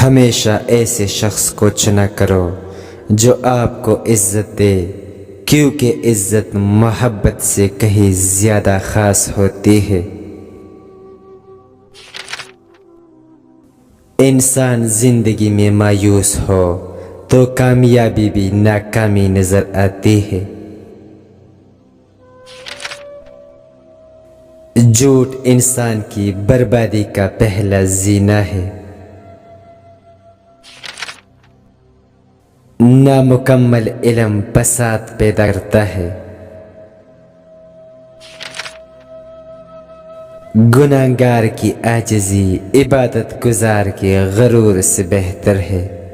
ہمیشہ ایسے شخص کو چنا کرو جو آپ کو عزت دے، کیونکہ عزت محبت سے کہیں زیادہ خاص ہوتی ہے۔ انسان زندگی میں مایوس ہو تو کامیابی بھی ناکامی نظر آتی ہے۔ جھوٹ انسان کی بربادی کا پہلا زینہ ہے۔ نامکمل علم فساد پیدا کرتا ہے۔ گناہگار کی عاجزی عبادت گزار کے غرور سے بہتر ہے۔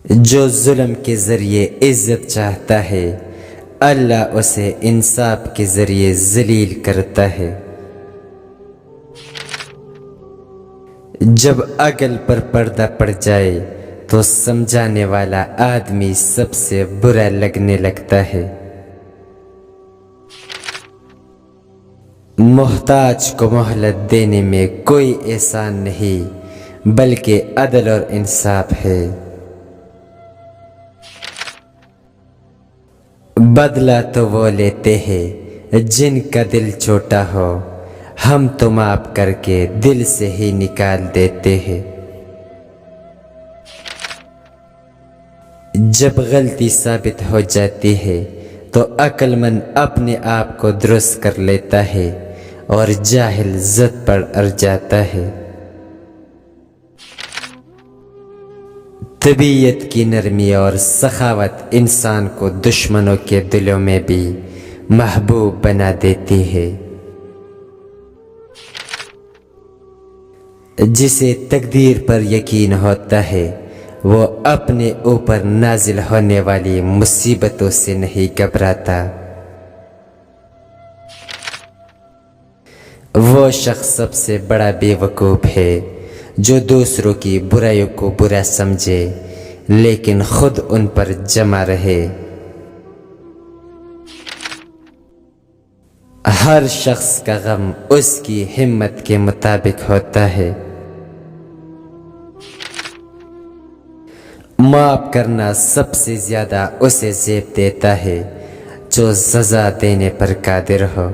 جو ظلم کے ذریعے عزت چاہتا ہے، اللہ اسے انصاف کے ذریعے ذلیل کرتا ہے۔ جب عقل پر پردہ پڑ جائے تو سمجھانے والا آدمی سب سے برا لگنے لگتا ہے۔ محتاج کو مہلت دینے میں کوئی احسان نہیں بلکہ عدل اور انصاف ہے۔ بدلہ تو وہ لیتے ہیں جن کا دل چھوٹا ہو، ہم تو معاف کر کے دل سے ہی نکال دیتے ہیں۔ جب غلطی ثابت ہو جاتی ہے تو عقل مند اپنے آپ کو درست کر لیتا ہے اور جاہل ضد پر اڑ جاتا ہے۔ طبیعت کی نرمی اور سخاوت انسان کو دشمنوں کے دلوں میں بھی محبوب بنا دیتی ہے۔ جسے تقدیر پر یقین ہوتا ہے وہ اپنے اوپر نازل ہونے والی مصیبتوں سے نہیں گھبراتا۔ وہ شخص سب سے بڑا بے وقوف ہے جو دوسروں کی برائیوں کو برا سمجھے لیکن خود ان پر جمع رہے۔ ہر شخص کا غم اس کی ہمت کے مطابق ہوتا ہے۔ معاف کرنا سب سے زیادہ اسے زیب دیتا ہے جو سزا دینے پر قادر ہو۔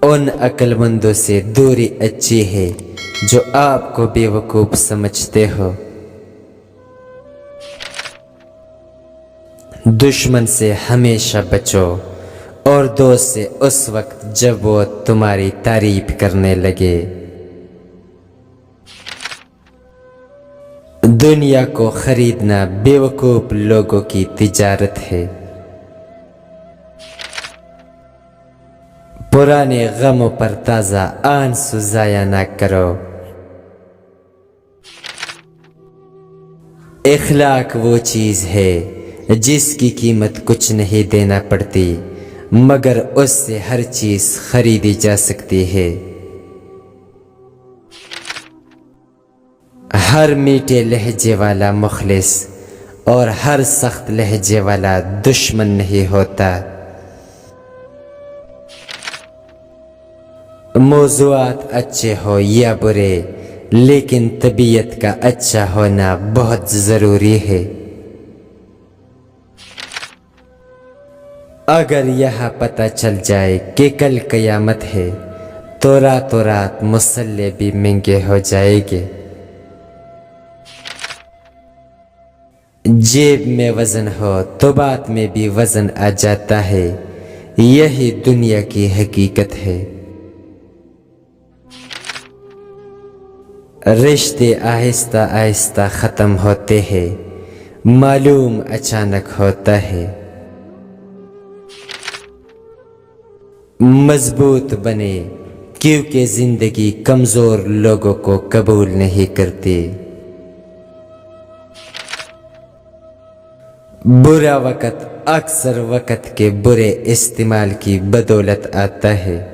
ان عقل مندوں سے دوری اچھی ہے جو آپ کو بے وقوف سمجھتے ہو۔ دشمن سے ہمیشہ بچو اور دوست سے اس وقت جب وہ تمہاری تعریف کرنے لگے۔ دنیا کو خریدنا بے وقوف لوگوں کی تجارت ہے۔ پرانے غموں پر تازہ آنسو ضائع نہ کرو۔ اخلاق وہ چیز ہے جس کی قیمت کچھ نہیں دینا پڑتی مگر اس سے ہر چیز خریدی جا سکتی ہے۔ ہر میٹھے لہجے والا مخلص اور ہر سخت لہجے والا دشمن نہیں ہوتا۔ موضوعات اچھے ہو یا برے لیکن طبیعت کا اچھا ہونا بہت ضروری ہے۔ اگر یہاں پتہ چل جائے کہ کل قیامت ہے تو راتوں رات مسلح بھی مہنگے ہو جائیں گے۔ جیب میں وزن ہو تو بات میں بھی وزن آ جاتا ہے، یہی دنیا کی حقیقت ہے۔ رشتے آہستہ آہستہ ختم ہوتے ہیں، معلوم اچانک ہوتا ہے۔ مضبوط بنے کیونکہ زندگی کمزور لوگوں کو قبول نہیں کرتی۔ برا وقت اکثر وقت کے برے استعمال کی بدولت آتا ہے۔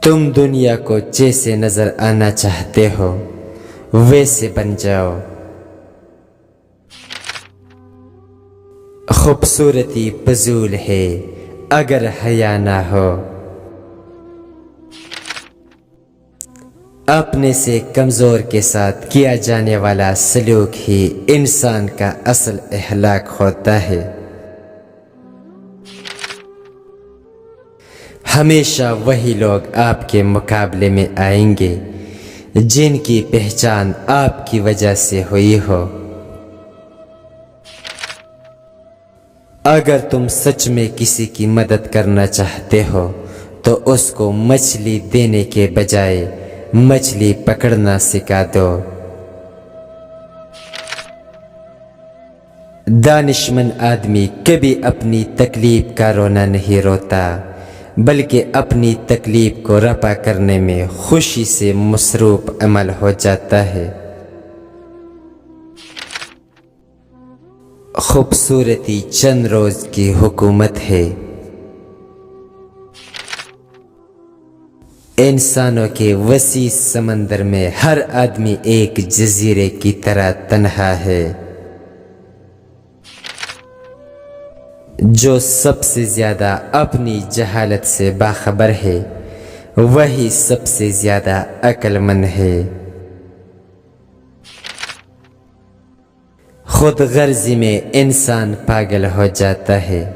تم دنیا کو جیسے نظر آنا چاہتے ہو ویسے بن جاؤ۔ خوبصورتی فضول ہے، اگر حیا نہ ہو۔ اپنے سے کمزور کے ساتھ کیا جانے والا سلوک ہی انسان کا اصل اہلاک ہوتا ہے۔ ہمیشہ وہی لوگ آپ کے مقابلے میں آئیں گے جن کی پہچان آپ کی وجہ سے ہوئی ہو۔ اگر تم سچ میں کسی کی مدد کرنا چاہتے ہو تو اس کو مچھلی دینے کے بجائے مچھلی پکڑنا سکھا دو۔ دانشمند آدمی کبھی اپنی تکلیف کا رونا نہیں روتا بلکہ اپنی تکلیف کو رفع کرنے میں خوشی سے مصروف عمل ہو جاتا ہے۔ خوبصورتی چند روز کی حکومت ہے۔ انسانوں کے وسیع سمندر میں ہر آدمی ایک جزیرے کی طرح تنہا ہے۔ جو سب سے زیادہ اپنی جہالت سے باخبر ہے وہی سب سے زیادہ عقل مند ہے۔ خود غرضی میں انسان پاگل ہو جاتا ہے۔